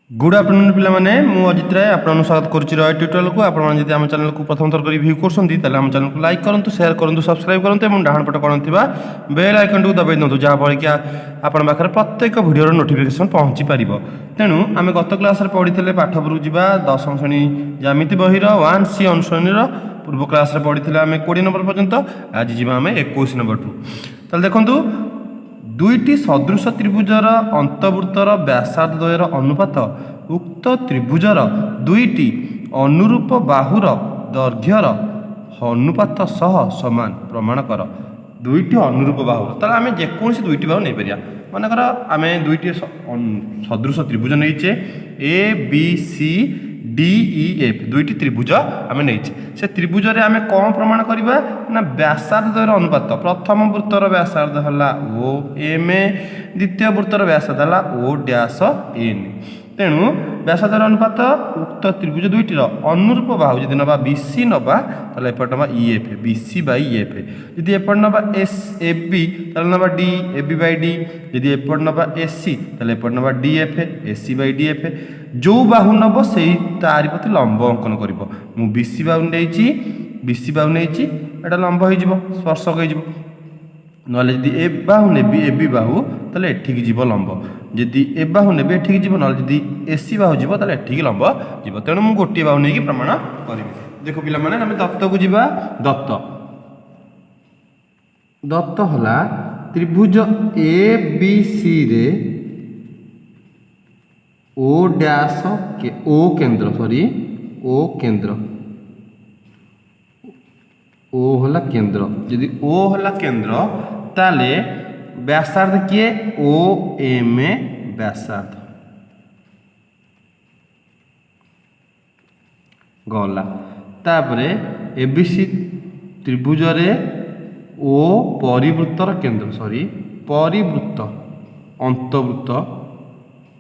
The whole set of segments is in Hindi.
गुड आफ्टरनून पिला माने मु अजित राय आपन स्वागत करूची रॉय ट्यूटोरियल को आपण माने जदि हम चैनल को प्रथम थर करी व्यू करसंती ताले हम चैनल को लाइक करंतु शेयर करंतु सब्सक्राइब करंतु एवं डाहन पट करंतिबा बेल आइकन को दबाइ दंतु जहा पर कि आपण पाखरे प्रत्येक वीडियो रो नोटिफिकेशन पहुंची परिबो। तेनु आमे गत क्लास रे पढितले पाठ पुरु जिबा 10म श्रेणी ज्यामिति बही रो 1C अनुश्रेणी रो पूर्व क्लास रे पढितले आमे 20 नंबर पर्यंत आज जिबा आमे 21 नंबर टू। ताले देखंतु दुईटी सदृश त्रिभुजर अंतवृत्तर व्यासार्ध द्वयर अनुपात उक्त त्रिभुजर दुईटी अनुरूप बाहुर दैर्घ्यर अनुपात सह समान प्रमाण कर। दुईटी अनुरूप बाहु ताले आमे जेकोसी दुईटी बाहु नै परिया मानकर आमे दुईटी सदृश त्रिभुज नैचे A B C D E F दुईटी त्रिभुज आमे नैचे से त्रिभुज रे आमे कोन प्रमाण करिबा ना व्यासार्ध द्वयर अनुपात प्रथम वृत्तर व्यासार्ध हला ओ एम द्वितीय वृत्तर व्यासार्ध हला ओ डैश एन। तेणु व्यासार्ध अनुपात उक्त त्रिभुज दुईटीर अनुरूप बाहु यदि नबा बीसी नबा ताले एपट नबा ईएफ बीसी बाई ईएफ यदि एपट नबा एस एफ बी ताले नबा D F B by D यदि एपट नबा एससी ताले एपट नबा डीएफ एससी बाई डीएफ जो बाहु नब से तारि प्रति लंब अंकन करिवो। मु बीसी बाहु नेछि बीसी बाहु नेछि एटा लंब होई जिवो स्पर्शक होई जिवो नले यदि ए बाहु नेबी ए बी बाहु ताले एठिक जीव लंब यदि ए बाहु नेबे एठिक जीव नले यदि एसी बाहु जीव ताले एठिक लंब जीव। तेणु मु गोटी बाहु नेकी प्रमाण करिवि। देखो पिला माने हम दत्त को जीवा दत्त दत्त हला त्रिभुज ए बी सी रे ओ डैश के ओ केंद्र सॉरी ओ केंद्र ओ हला केंद्र यदि ओ हला केंद्र ताले व्यासार्ध किए ओ एम व्यासार्ध गला तापरे एबीसी त्रिभुज रे ओ परिवृत्तर केंद्र सॉरी परिवृत्त अंतवृत्त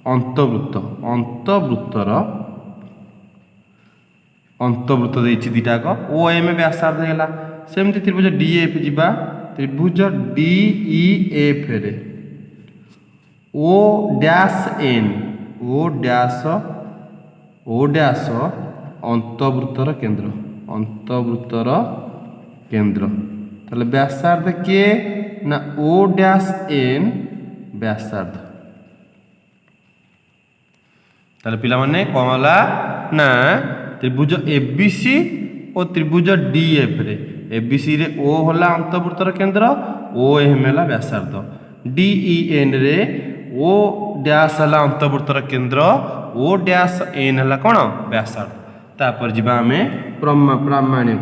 अंतवृत्त अंतवृत्तर अंतवृत्त देछि दिटाक ओ एम व्यासार्ध हैला सेमति त्रिभुज डीएफ जिबा त्रिभुज डीईएफ रे O dash N O dash अंतवृत्तर केंद्र ताले व्यासार्ध के ना ओ डैश एन व्यासार्ध ताले पिला माने कोला ना त्रिभुज एबीसी और त्रिभुज डीएफ रे एबीसी रे ओ होला अंतवृत्तर केंद्र ओ एम होला व्यासार्ध डीईएन रे ओ डैश होला अंतवृत्तर केंद्र ओ डैश एन होला कोन व्यासार्ध। तापर जिबा हमें प्रामाण्य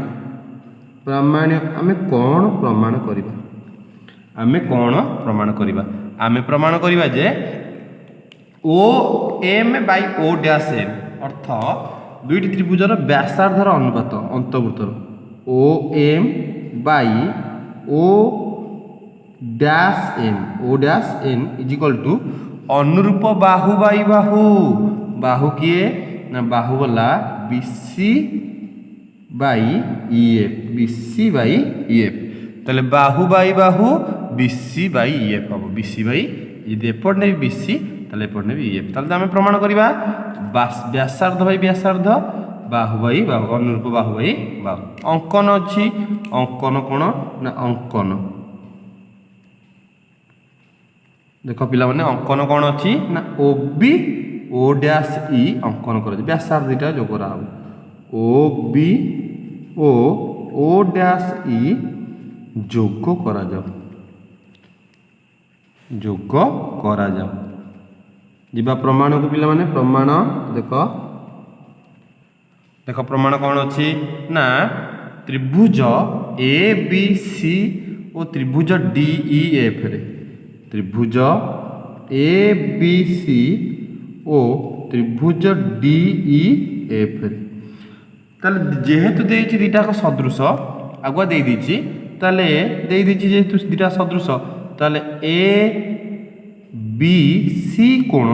प्रामाण्य आमे कोन प्रमाण करिबा आमे कोन प्रमाण करिबा आमे प्रमाण करिबा जे O M by O dash N अर्थ दुईटी त्रिभुजर व्यासार्धर अनुपात अंतवृत्तर O M by O dash N is equal to अनुरूप बाहु बाई बाहु बाहु किए ना बाहु वाला BC by EF BC by EF ताले बाहु बाई बाहु बीसी बाई ईएफ हम बीसी बाई यदि एपट ने बीसी ताले एपट ने ईएफ ताले आमे प्रमाण करिबा व्यासार्ध बाई व्यासार्ध बाहु बाई बाहु अनुरूप बाहु बाई बाहु अंकन अछि अंकन कोन ना अंकन देखो पिला माने अंकन कोन अछि ना ओबी ओ डैश ई अंकन कर व्यासार्ध दुटा जोग करा हो ओ बी ओ डैश ई जोग करा जाओ जिबा प्रमाण को पिला माने प्रमाण देखो देखो प्रमाण कौन अच्छी ना त्रिभुज ए बी सी और त्रिभुज डीईएफ रे त्रिभुज ए बी सी ओ त्रिभुज डीईएफ रे ताले जेहेतु देछि दिटा को सदृश आगुआ दे दीची ताले दे दीची जेहेतु दिटा सदृश ताले ए बी सी कोण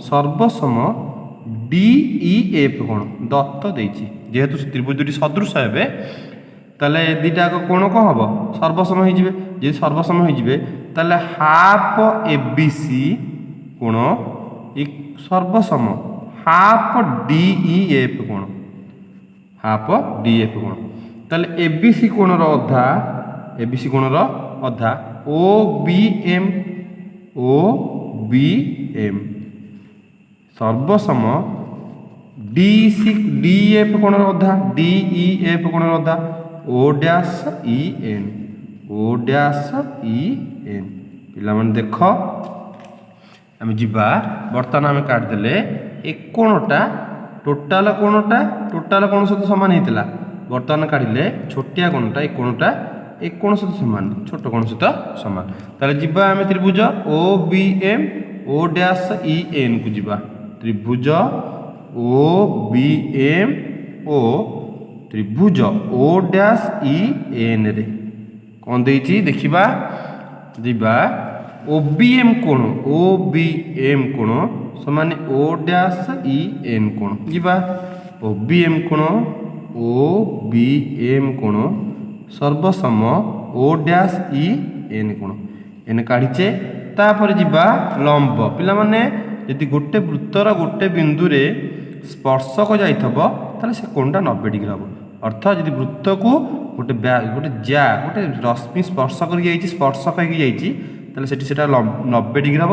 सर्वसम डीईएफ कोण दत्त देछि जेहेतु त्रिभुज दुटी सदृश हेबे ताले दिटा कोण कौन हम सर्वसम हो जी सर्वसम हो हाफ एबीसी कोण सर्वसम हाफ DEF कोण हाफ DEF कोण ताले ABC कोणर अधा ABC कोणर अधा OBM सर्वसम DEF कोणर अधा DEF कोणर अधा O'EN पिला मन देख आम जीवा बर्तमान आम काटिदेले ए कोणटा टोटाल कोणटा कोण सहित सामान होता बर्तमान काटिले छोटिया कोणटा ए कोणटा ए कोण सहित सामान छोट कोण सहित सामान ताले जीवा आम त्रिभुज OBM O'EN को जीवा त्रिभुज OBM ओ त्रिभुज O'EN रे कौन देइछि देखिबा जीवा OBM कोण समान O'EN कोण जीवा OBM कोण सर्वसम O'EN कोण एने काढिचे तापर जीवा लंब पिला माने यदि गोटे वृत्तर गोटे बिंदु रे स्पर्शक जाइथबो ताले से कोणटा 90 डिग्री हबो अर्थात यदि वृत्त को गोटे गोटे रश्मि स्पर्श कर स्पर्शक हो ताले सेठी सेटा 90 डिग्री हम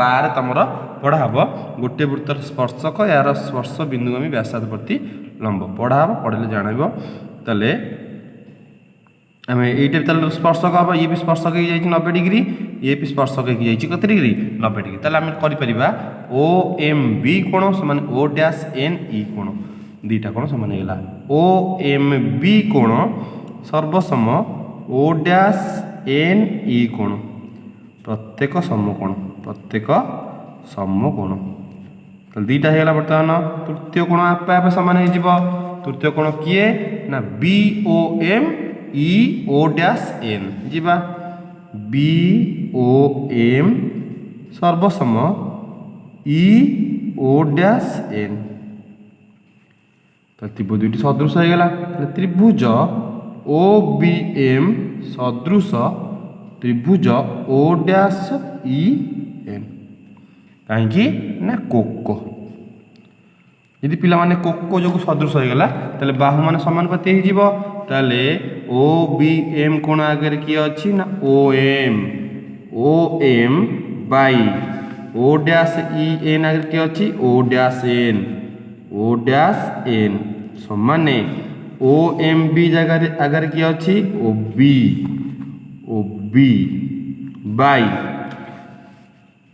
बार तुम पढ़ा हम गोटे वृत्तर स्पर्शक यार स्पर्श बिंदुगामी व्यासार्ध प्रति लंब पढ़ा हम पढ़े जान ताले आम ये स्पर्शक हम ये भी स्पर्शक हो 90 डिग्री ये भी स्पर्शक हो कत डिग्री 90 डिग्री ताले आम कर OMB कोण समान O'NE कोण दीटा कोण समान होगा OMB कोण सर्वसम O'NE कोण प्रत्येक समकोण तो दीटा होगा बर्तमान तृतीय कोण आपे आपे सामान हो तृतीय कोण किए ना BOM EO'N जीवा BOM सर्वसम EO'N त्रिभुज दुईटी सदृश होगा त्रिभुज OBM सदृश त्रिभुज O'EN कहीं ना कोको यदि पिला माने कोको जो सदृश होगा ताले बाहु मान समानुपाती हो OBM कोण आगे किए अच्छी ना OM बाई O'EN आगे किए अच्छी O'N समान OMB जगह आगे किए अच्छी OB बाई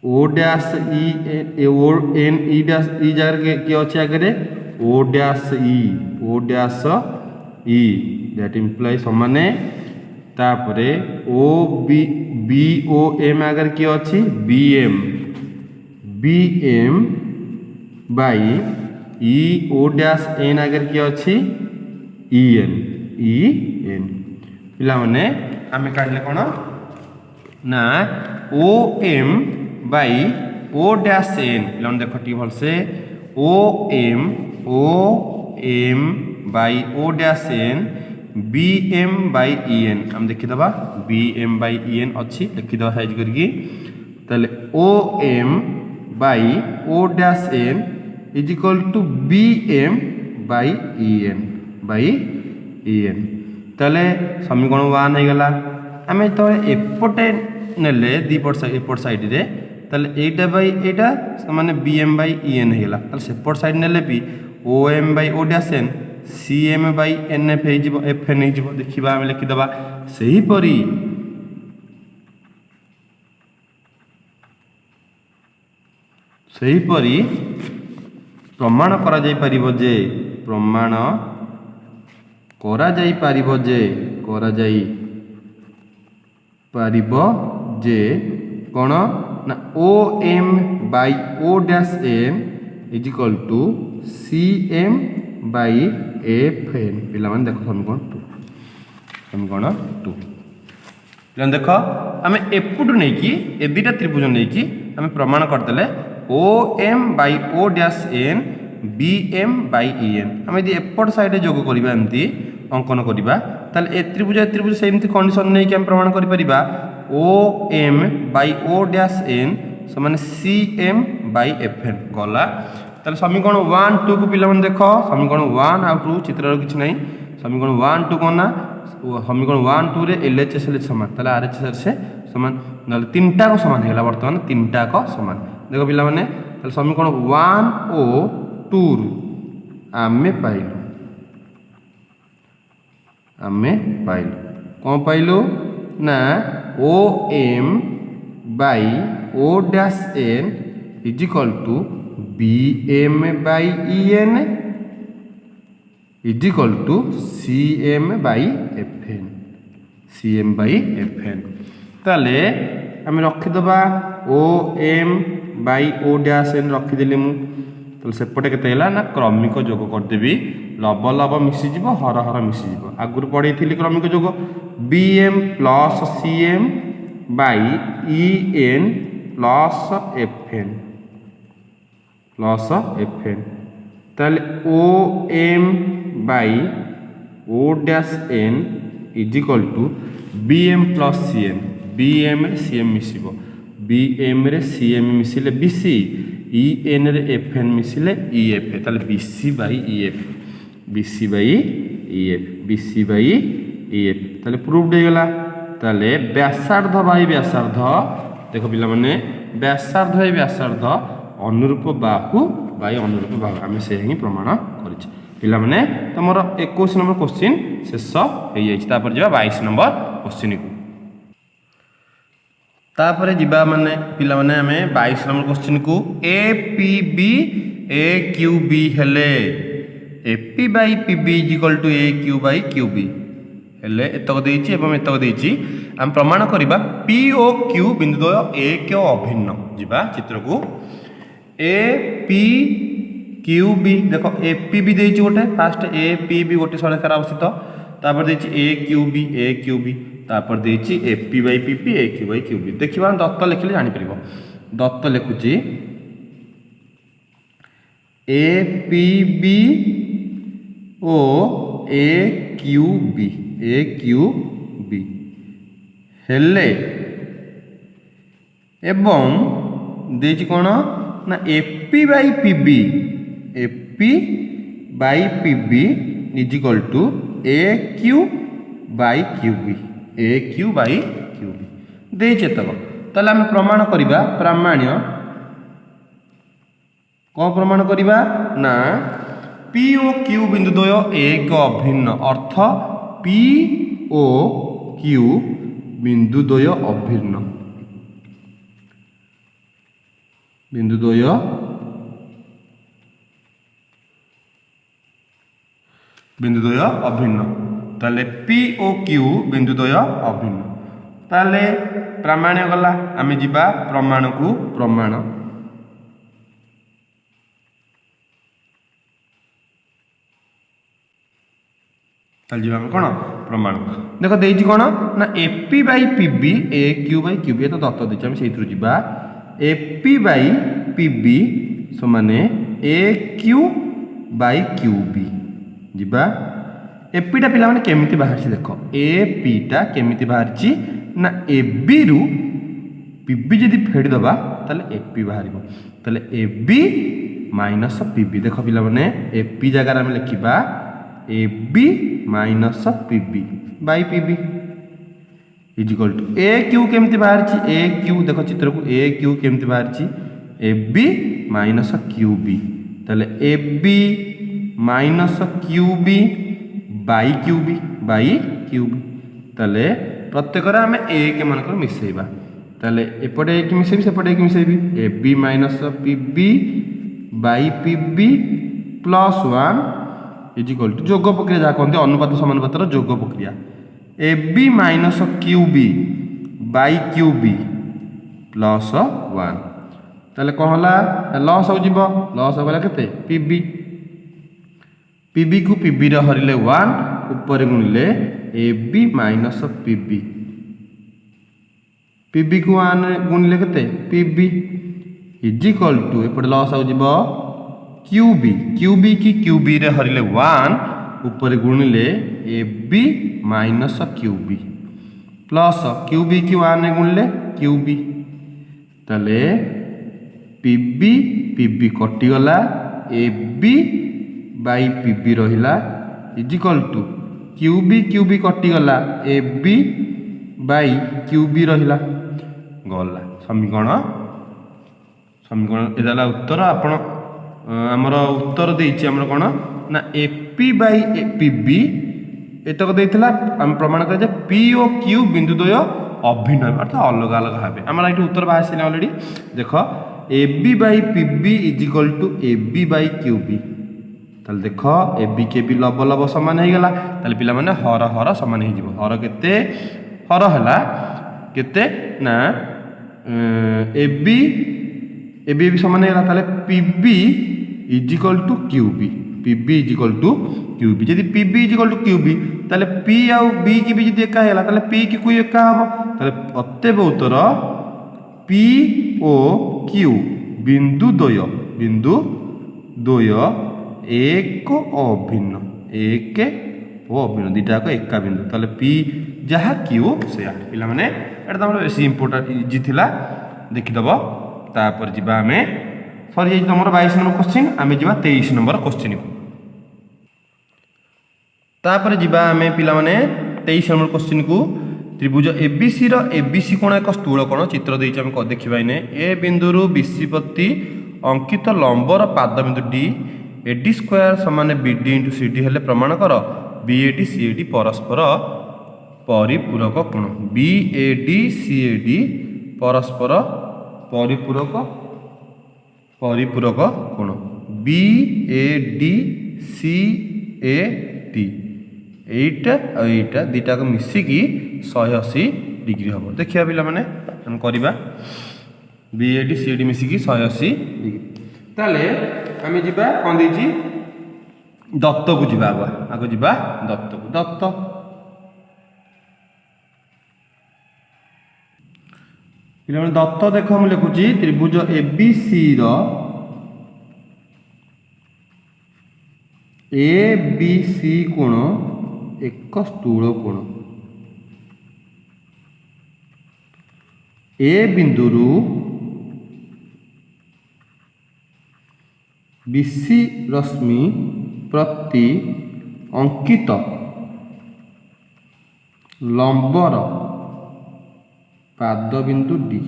O'EN जगह किए अच्छे आगे O'E दैट इम्प्लाई समान तापरे BOM आगे किए अच्छी BM बाई EO'N आगे किए अच्छी EN पिला माने आमे काढले कोन ना OM बाई O'N पिला माने देखो टी भल से OM by O'N BM by EN हम देखि दबा BM बाई EN अच्छी लिखि दबा साइज करके ताले OM by O'N is equal to BM by EN ताले समीकरण 1 हो गला आमे तो एपटे नेले दीपट साइड एपट साइड रे ताले एटा बाई एटा माने BM बाई EN हो गला ताले सेपट साइड नेले भी OM by O'N CM by NF हो जिवो FN हो जिवो देखिबा आमे लिखि दबा सही परी प्रमाण करा जाई परिबो जे प्रमाण करा जाई परिबो जे कोन ना OM by O'N is equal to CM by FN पिला माने देखो समीकरण 2 पिला देखो आमे एपुटु नै कि ए दुटा त्रिभुज नै कि आमे प्रमाण करदेले OM by O'N BM by EN आमे यदि एपट साइड जोग करिबा एमती अंकन करिबा ताले ए त्रिभुज सेमती कंडीशन नै कि हम प्रमाण करि परिबा OM बाई O'N समान CM बाई FN गला ताले समीकरण 1 2 को पिला देख समीकरण 1 आउ 2 चित्र किसी ना समीकरण 1 2 कौन ना समीकरण 1 2 रे LHS LH सामान ताले RHS से सामान ना तीनटा को सामान है बर्तमान तीनटा को सामान देख पिला माने ताले समीकरण 1 ओ 2 रु आमे पाइलु कौन पाइलु ना OM by O dash N is equal to BM by EN is equal to CM by FN ताले आम रखीदबा OM by O dash N रखीदेली मुझे सेपटे के ना क्रमिक जोग करदेवी लब लब मिसीज हर हर मिसीज आगुरी पढ़ी क्रमिक जोग BM plus CM by EN plus FN ताले OM by O dash N is equal to BM plus CM BM रे CM मिसिबो BM रे CM मिसिले BC EN रे FN मिसिले EF ताले BC बाई EF ताले प्रूव्ड हो गला ताले व्यासार्ध बाई व्यासार्ध देखो पिला माने व्यासार्ध बाई व्यासार्ध अनुरूप बाहु बाई अनुरूप बाहु आम से ही प्रमाण करिछि पिला माने तमरो 21 नंबर क्वेश्चन शेष हो जाइछि तापर जबा 22 नंबर क्वेश्चन को तापर जीवा माने पिला माने हमें 22 नंबर क्वेश्चन को APB AQB हेले AP by PB is equal to AQ by QB हेले एतक देइछि एवं एतक देइछि हम प्रमाण करिबा POQ बिंदुद्वय A के अभिन्न जीवा चित्र को APQB देखो APB देइछि गोटे फास्ट APB गोटे सरेखार अवस्थित तापर देइछि AQB तापर देइछि AP by PP AQ by QB देखिबा दत्त लिखले जानि परिबो दत्त लिखुछि APB ओ AQB हेले एवं देइछि कोन ना AP by PB is equal to AQ by QB देइछि तक ताले हम प्रमाण करिबा प्रामाण्य कौन प्रमाण करिबा ना POQ बिंदुद्वय एक अभिन्न अर्थ POQ बिंदुद्वय अभिन्न ताले POQ बिंदुद्वय अभिन्न ताले प्रामाण्य गला आमे जिबा प्रमाण को प्रमाण कौन प्रमाण देख देइछि कौन ना AP by PB AQ by QB तो दत्त देइछि हम सेइथरु जिबा AP बाई PB समाने AQ बाई QB जिबा AP टा पिला माने केमिति बाहरछि देखो AP टा केमिति बाहरछि ना AB रु PB जदि फेडी दबा ताले AP बाहरिबो ताले AB माइनस PB देखो पिला माने AP जगह हम लिखिबा AB minus PB by PB is equal to AQ केमती बाहरछि AQ देखो चित्र को AQ केमती बाहरछि AB माइनस QB ताले AB minus QB by QB ताले प्रत्येक रे हम A के मानकर मिसेइबा ताले एपटे एक मिसेबी सेपटे एक मिसेबी AB minus PB by PB plus 1 is equal to जोग प्रक्रिया जहाँ कहते अनुपात समानुपातर जोग प्रक्रिया AB minus QB by QB plus 1 ताले कौन होला लॉस हो जिवो लॉस हो गला केते PB को PB रे हरिले 1 ऊपर गुणिले AB माइनस PB को 1 गुणिले केते PB इज इक्वल टू एपटे लॉस हो जिवो QB की QB रे हरिले 1 ऊपर गुणिले AB minus QB plus QB की 1 रे गुणिले QB ताले PB कटि गला A B by P B रहा इजिकल टू क्यू बी कटिगला A B by Q B रहा गला समीकरण एदा उत्तर आपण आमर उत्तर देछि आमर कोन ना एपी बाई एपी बी एतक देइथिला हम प्रमाण कर जे पी ओ क्यू बिंदु द्वय अभिन्न अर्थात अलग अलग भाबे हमरा एठी उत्तर बाहाय सिने ऑलरेडी देखो A B by P B is equal to A B by Q B ताल देखो ए बी के बी लब लब समान हो गला ताल पिला माने हर हर समान हो जिवो हर केते हर हला केते ना ए बी समान है ताले P B is equal to Q B P B is equal to Q B जदि P B is equal to Q B ताले पी आउ बी की भी जदि एका हैला ताले पी की कोई एका हबो ताले अतएव उत्तर पी ओ क्यू बिंदु द्वय एक अभिन्न एक ओ अभिन्न दुटा को एका बिंदु ताले पी जहा क्यू से पिला माने एटा तमरो बेसी इंपोर्टेंट इजी थिला देखि दबो तापर जिबा हमें सॉरी ये तुम 22 नंबर क्वेश्चन आम जा 23 नंबर क्वेश्चन को तापर जिबा हमें पिला माने 23 नंबर क्वेश्चन को त्रिभुज एबीसी रो एबीसी कोण एक स्थूल कोण चित्र देछि हम देखिबा इने ए बिंदु बीसी प्रति अंकित लंबर पाद बिंदु डी एडी स्क्वायर समान बीडी इंटू सीडी हेले प्रमाण कर बीएडी सीएडी परस्पर परिपूरक कोण बीएडी सीएडी परस्पर परिपूरक कोण बीएडी सीएडी एटा दुटा को मिसिकी 180 डिग्री हम देखिए पिला माने हम करबा बीएडी सीएडी मिसिकी 180 डिग्री ताले आम जिबा कोन देछि दत्त को जिबा आगो जिबा दत्त पिला दत्त देख हम लिखुची त्रिभुज एबीसी रो एबीसी कोण एक स्थूल कोण ए बिंदुरु बीसी रश्मि प्रति अंकित लंबर पाद बिंदु डी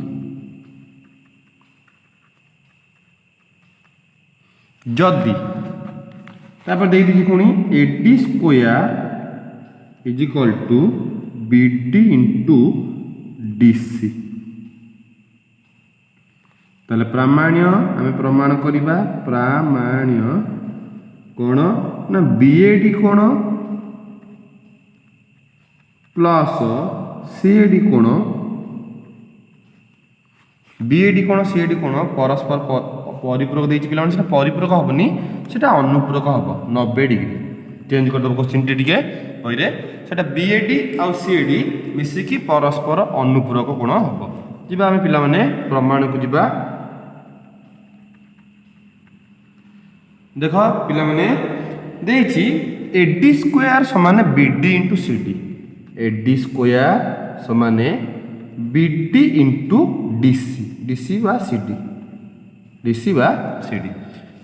जदि तापर दे दी पुणी AD square is equal to BD into DC ताले प्रामाण्य आम प्रमाण करिबा प्रामाण्य कोण ना बीएडी कोण प्लस सीएडी कोण बीएडी कोण सीएडी कोण परस्पर परिपूरक देछि पिला से परिपूरक हबनी सेटा अनुपूरक हबो 90 डिग्री चेंज कर दबो क्वेश्चन टिके होइरे सेटा बीएडी आ सीएडी मिसिकी परस्पर अनुपूरक कोण हबो जिबा हम पिला माने प्रमाण को जिबा देखो पिला माने देछि एडी स्क्वायर समान BD into CD AD square समान बीडी इंटू डीसी डीसी बा सीडी डीसी बा सीडी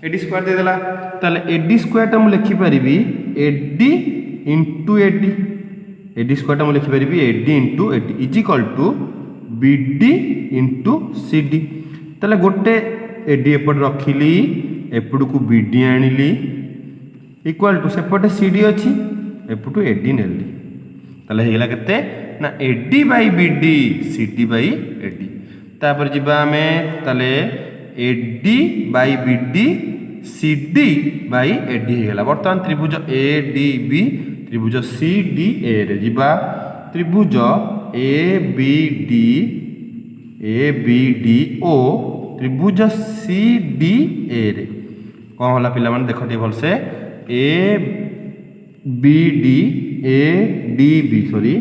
एडी स्क्वायर दे देला ताले एडी स्क्वायर टा हम लिखि परिबी एडी इंटू एडी स्क्वायर टा हम लिखि परिबी AD into AD is equal to BD into CD ताले गोटे एडी एपट रखिली एपट को बीडी आनिली इक्वल टू सेपटे सीडी अछि एपटू एडी नेली ताले हेला केते ना AD by BD CD by AD तापर जिबा हमें ताले AD by BD CD by AD हेला वर्तमान त्रिभुज एडीबी त्रिभुज सीडीए रे जिबा त्रिभुज एबीडीओ त्रिभुज सीडीए रे कौन होला पिला माने देखो टे भल से एडीबी सॉरी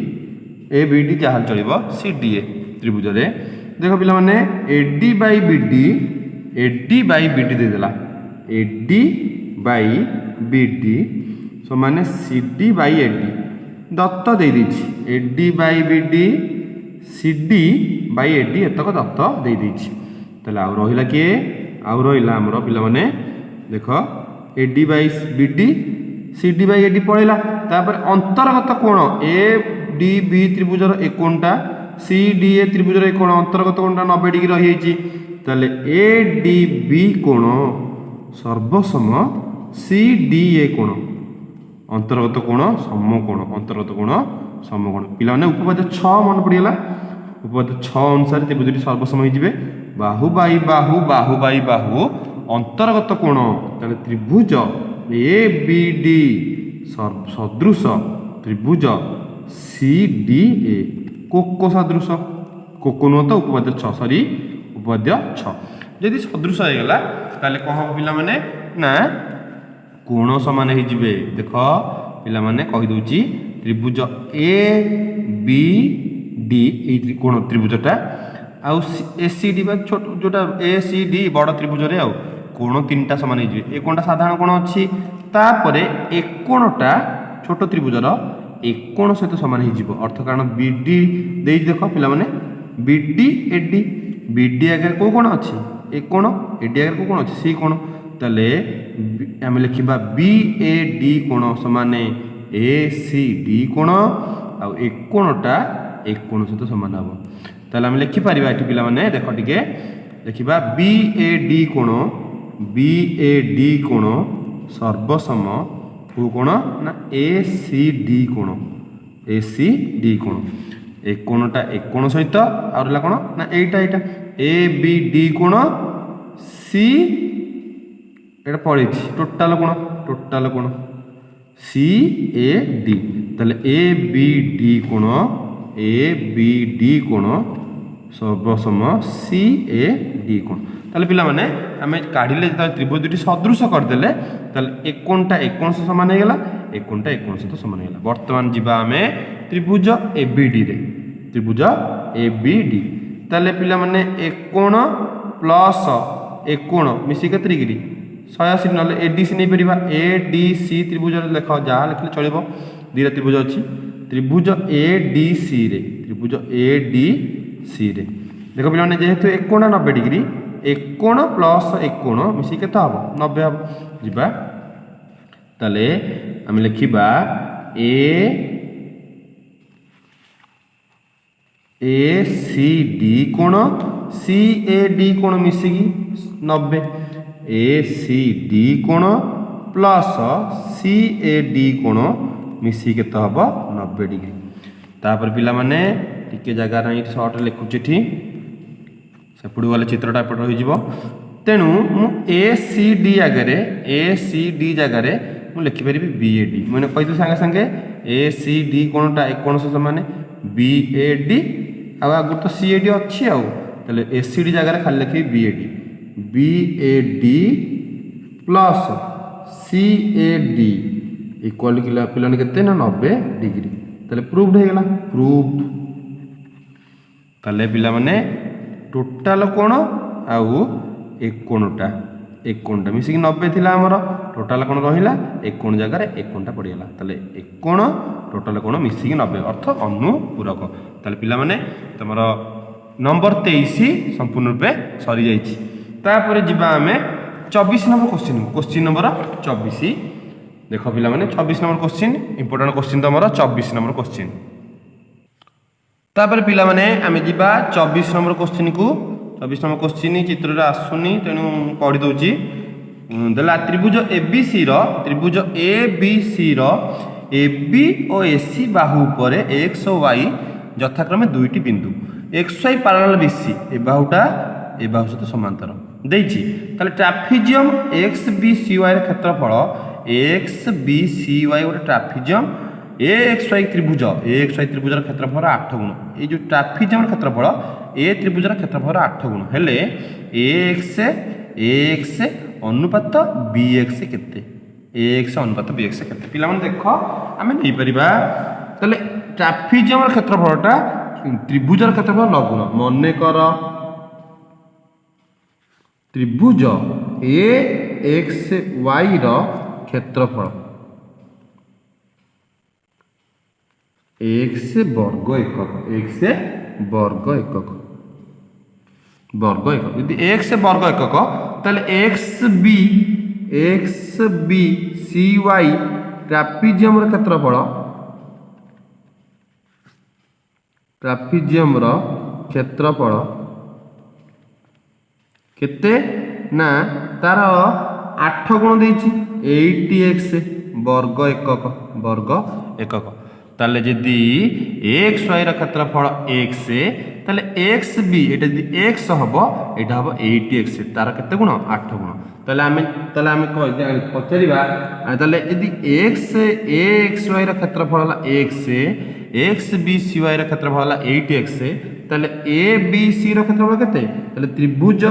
एबीडी जहां चलिबो सीडीए त्रिभुज रे देखो पिला माने एडी बाई बीडी दे देला एडी बाई बीडी समान सीडी बाई एडी दत्त दे दीछि AD by BD CD by AD एतक दत्त दे दीछि तले आ रहिला के आ रहिला हमरो पिला माने देख AD by BD CD by AD पड़ेगा तापर अंतर्गत कोण ए डी बी त्रिभुजर ए कोणटा सी डी ए त्रिभुजर ए कोण अंतर्गत कोणटा 90 डिग्री रही ताले ए डी बी कोण सर्वसम सी डी ए कोण अंतर्गत कोण समकोण अंतर्गत कोण समकोण पिला माने उपपाद्य 6 मन पड़ीगला उपपाद्य 6 अनुसार त्रिभुजटी सर्वसम हो बाहु बाई बाहु बाहु बाई बाहु अंतर्गत कोण ताले त्रिभुज ए बी डी सदृश त्रिभुज सी डी ए कोको सदृश कोको नुह तो उपपाद्य 6 सॉरी उपपाद्य 6 यदि सदृश हो गला ताले कौन हम पिला माने ना कोण समान हो जिवे देख पिला माने कहि दोची त्रिभुज ए बी डी ए कोण त्रिभुजटा आउ ए सी डी बा छोट जोटा ए सी डी बड़ त्रिभुज रे आउ कोण तीनटा समान हो जिवे ए कोणटा साधारण कोण अछि तापरे एक कोणटा छोट त्रिभुजर एक कोण सहित समान हो जिवो अर्थ कारण बीडी दे देख पिला माने बीडी एडी बीडी आगे को कोण अछि एक कोण एडी आगे को कोण अछि सी कोण ताले आम लिखा बी ए डी कोण समान ए सी डी कोण आउ एक कोणटा एक कोण सहित समान हम ताले आम लिखिपर ये पिला माने देख टिके लिखा बी ए डी कोण बी ए डी कोण सर्वसम को कोण ना ए सी डी कोण ए सी डी कोण एक कोणटा एक कोण सहित आ रहा कोण ना एटा एटा ए बी डी कोण सी एटा पड़े टोटाल कोण सी ए डी ताले ए बी डी कोण ए बी डी कोण सर्वसम सी ए डी कोण ताले पिला माने आमे काढिले त्रिभुज दुटी सदृश करदेले ताले एक कोणटा एक कोण से समान हेगला एक कोणटा एक कोण से समान हेगला वर्तमान जिबा आमे त्रिभुज ए बी डी रे त्रिभुज ए बी डी ताले पिला माने एक कोण प्लस एक कोण मिसी केते डिग्री 180 नले एडीसी नहीं परिबा एडीसी त्रिभुज लेख जहाँ लिखले चलिबो दीरा त्रिभुज अछि त्रिभुज एडीसी रे त्रिभुज एडीसी रे देखो पिला माने जेहेतु एक कोण 90 डिग्री एक कोण प्लस एक कोण मिसी केते हबो 90 हबो जिबा ताले हम लिखिबा ए सी डी कोण सी ए डी कोण मिसिकी 90 ए सी डी कोण प्लस सी ए डी कोण मिसी केते हबो 90 डिग्री तापर पिला माने टिके जगह नहीं शॉर्ट लिखुची ठी सेपड़ वाले चित्रटा एपट हो तेणु मु ए सी डी जगार मुझे लिखिपर बी ए डी मैंने कही सागे सागे ए सी डी कोणटा एक कोण से समान बी ए डी आगु तो सी ए डी अच्छी आउ ए सी डी जगह खाली लिखी B A D plus C A D equal पिलाने के 90 डिग्री ताले प्रूव्ड हो गला प्रूव्ड ताले पिला माने टोटाल कोण आउ एक कोणटा मिसिक 90 थिला हमर टोटाल कोण रहिला एक कोण जगह एक कोणटा पड़ीगला ताले एक कोण टोटाल कोण मिसिक 90 अर्थ अनुपूरक ताले पिला माने तमरो नंबर 23 संपूर्ण रूपे सरी जाइछि तापर जिबा हमें 24 नंबर क्वेश्चन नंबर 24 देखो पिला माने 26 नंबर क्वेश्चन इंपोर्टेंट क्वेश्चन तमरो 24 नंबर क्वेश्चन तापर पिला माने आमे जिबा 24 नंबर क्वेश्चन को 24 नंबर क्वेश्चन चित्र रे आसुनी तेनु पढी दोची दला त्रिभुज एबीसी रो एबी और एसी बाहु पर एक्स और वाई यथाक्रमे दुईटी बिंदु X Y parallel BC A बाहुटा ए बाहु सहित समांतर देइछि ताले trapezium X B C Y रे क्षेत्रफल एक्स बी सी वाई गोटे ट्रापेजियम ए एक्स वाई त्रिभुज त्रिभुजर क्षेत्रफल 8 गुण ये जो ट्रापेजियम क्षेत्रफल ए त्रिभुजर क्षेत्रफल 8 गुण हेले ए एक्स अनुपात बी एक्स केते ए एक्स अनुपात बी एक्स केते पिला माने देखो आमे नै परिबा तले ट्रापेजियम क्षेत्रफलटा त्रिभुजर क्षेत्रफल 9 गुण मने कर त्रिभुज ए एक्स वाई रो क्षेत्रफल एक्स वर्ग एकक यदि एक्स वर्ग एकक ताले X B X B C Y trapezium क्षेत्रफल क्षेत्रफल केते ना तार 8 गुण देछि 8x वर्ग एकक ताले जदि एक्स वाई क्षेत्रफल x ताले एक्स बी एटा जदि x हबो एटा हबो 8x तार केते गुण 8 गुण ताले आमे पचारिबा ताले यदि एक्स वाई क्षेत्रफल होला एक्स बी सी वाई क्षेत्रफल होला 8x ताले ए बी सी क्षेत्रफल केते ताले त्रिभुज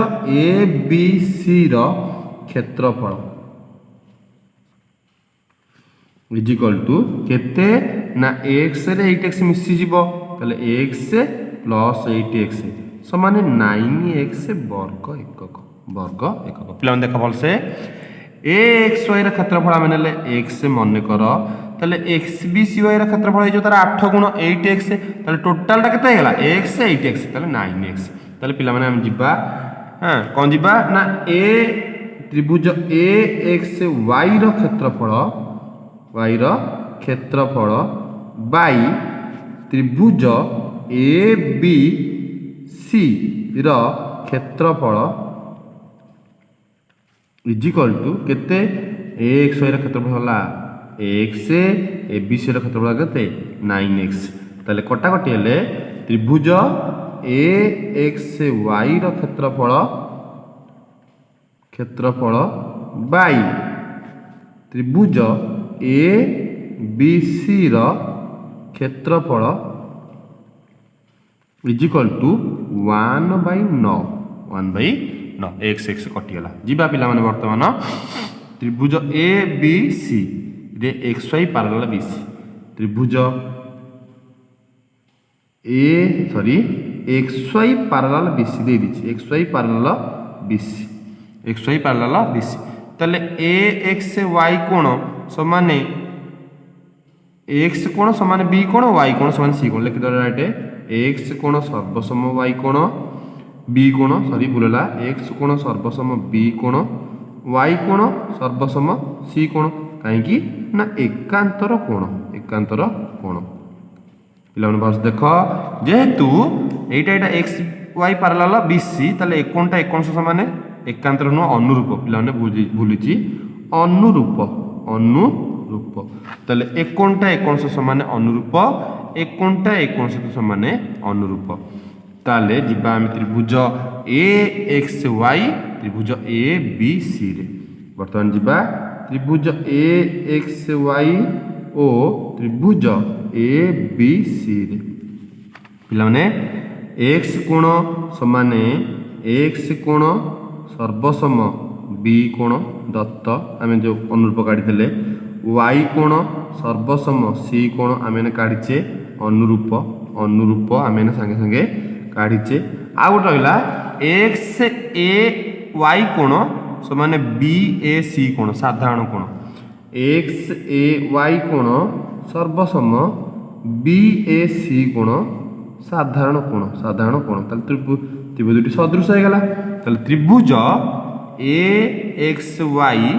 ए बी सी क्षेत्रफल इज इक्वल टू केते ना x रे 8x मिसी जीवो ताले x प्लस 8x समान 9x वर्ग एकक पिला देखा भल से एक्स वाई क्षेत्रफल आम ने एक्स मन कर ताले एक्स बी सी वाई क्षेत्रफल हो तार 8 गुण 8x ताले टोटाल टा केते हेला x 8x ताले 9x ताले पिला माने हम जिबा हां कोन जिबा ना ए त्रिभुज ए एक्स वाई क्षेत्रफल बाई त्रिभुज ए बी सी क्षेत्रफल इज इक्वल टू केते एक्स वाई क्षेत्रफल होला एक्स ए बी सी क्षेत्रफल केते 9x ताले कटा कटी हेले त्रिभुज ए एक्स वाई क्षेत्रफल बाई त्रिभुज ए बी सी क्षेत्रफल इज इक्वल टू 1/9 x कटिगला जीवा पिला माने वर्तमान त्रिभुज ए बी सी रे X Y parallel B C त्रिभुज X Y parallel B C दे दिछि X Y parallel B C ताले ए एक्स वाई कोण समान एक्स कोण समान बी कोण वाई कोण समान सी कोण लिखि दो राइट एक्स कोण सर्वसम वाई कोण बी कोण सॉरी भूलला एक्स कोण सर्वसम बी कोण वाई कोण सर्वसम सी कोण काहे कि ना एकांतर कोण पिला मन बस देखो जेहेतु एटा X Y parallel B C ताले एकोणटा एकोण समान एकांतर नु अनुरूप पिला माने भूलिची अनुरूप ताले एकोणटा एकोण समान अनुरूप एकोणटा एकोण समान अनुरूप ताले जिबा हम त्रिभुज ए एक्स वाई त्रिभुज ए बी सी रे वर्तमान जिबा त्रिभुज ए एक्स वाई ओ त्रिभुज ए बी सी रे पिला माने एक्स कोण समान एक्स कोण सर्वसम बी कोण दत्त आम जो अनुरूप काढ़ी वाई कोण सर्वसम सी कोण आम काढ़ीचे अनुरूप आम संगे संगे काढ़ीचे आ गोटे रहा एक्स ए वाई कोण समान बी ए सी कोण साधारण कोण एक्स ए वाई कोण सर्वसम बी ए सी कोण साधारण कोण त्रिभुज दुटी सदृश हो गला त्रिभुज ए एक्स वाई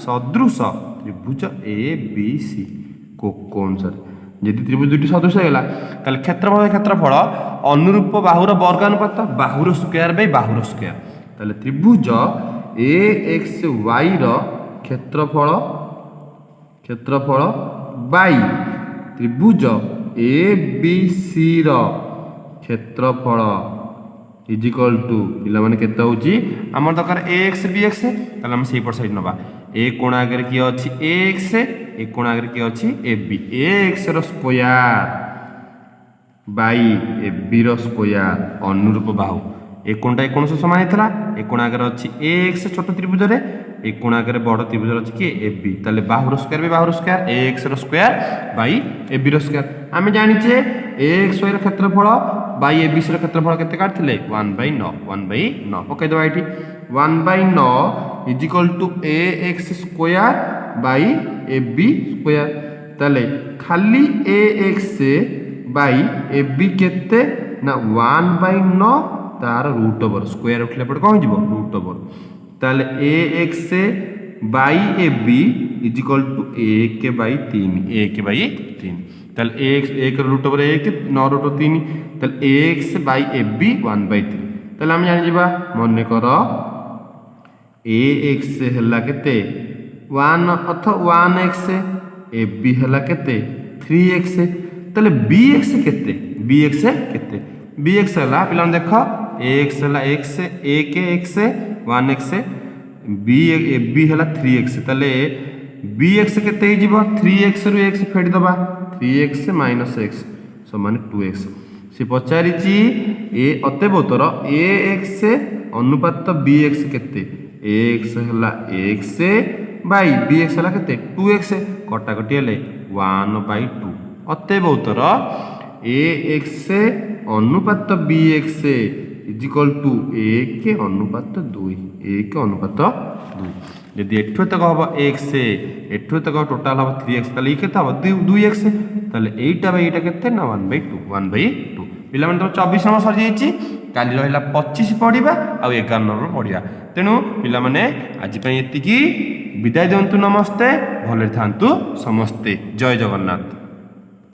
सदृश त्रिभुज ए बी सी कोण सर यदि त्रिभुज दुटी सदृश होगा ताले क्षेत्रफल अनुरूप बाहुर वर्गानुपात बाहुर स्क्वायर बाई बाहुर स्क्वायर ताले त्रिभुज ए एक्स वाई क्षेत्रफल बाई त्रिभुज ए बी सी क्षेत्रफल इज इक्वल टू पिला माने केते होची हमर दरकार एक्स बी एक्स ताले हम सेही पर साइड नबा ए कोण आगे की अछि एक्स ए कोण आगे की अछि ए बी एक्स रो स्क्वायर बाई ए बी रो स्क्वायर अनुरूप बाहु ए कोणटा ए कोण समान हेतला ए कोण आगे अछि एक्स छोट त्रिभुज रे ए कोण आगे बड़ त्रिभुज अछि कि ए बी ताले बाहु रो स्क्वायर बाई बाहु रो स्क्वायर एक्स रो स्क्वायर बाई ए बी रो स्क्वायर आमे जानिचे एक्स वाई रो क्षेत्रफल बाई ए बी सी रो क्षेत्रफल केते काढथिले 1/9 पकै दबा एठी 1/9 is equal to A X square by A B square ताले खाली A X by A B केते ना 1/9 तार रूट ओवर स्क्वायर उठले पड़ कौन जीवो रूट ओवर ताले A X by A B is equal to 1/3 1/3 তাহলে এক রুট ওভার 1 9 রুট 3 তাহলে x/ab 1/3 তাহলে আমি জানি যা মনে কর ax হেলা কেতে 1 অথবা 1x ab হেলা কেতে 3x তাহলে bx কেতে bx হেলা পিলাম দেখ ax হেলা x 1x 1x ab হেলা 3x তাহলে bx কেতে হই যাব 3x রু x ফেডি দবা 3x - x সমান 2x সে পচারিছি এ অতএব উত্তর ax অনুপাত bx কেতে ax হেলা x বাই bx হেলা কেতে 2x কটাকটি হেলে 1/2 অতএব উত্তর ax অনুপাত bx ইজ ইকুয়াল টু 1/2 1/2 যদি এঠু তক হব x এঠু তক টোটাল হব 3x তাহলে এই কেতে হব 2x তাহলে এইটা বাই এইটা কেতে না 1/2 পিলাମାନେ তো 24 নম্বর সরি যাইছি কালি রহিলা 25 পড়িবা আর 11 নম্বর পড়িবা তেণু পিলাମାନେ আজ পাই এতিকি বিদায় দিয়ন্তু নমস্তে ভলে থান্তু সমস্তে জয় জগন্নাথ।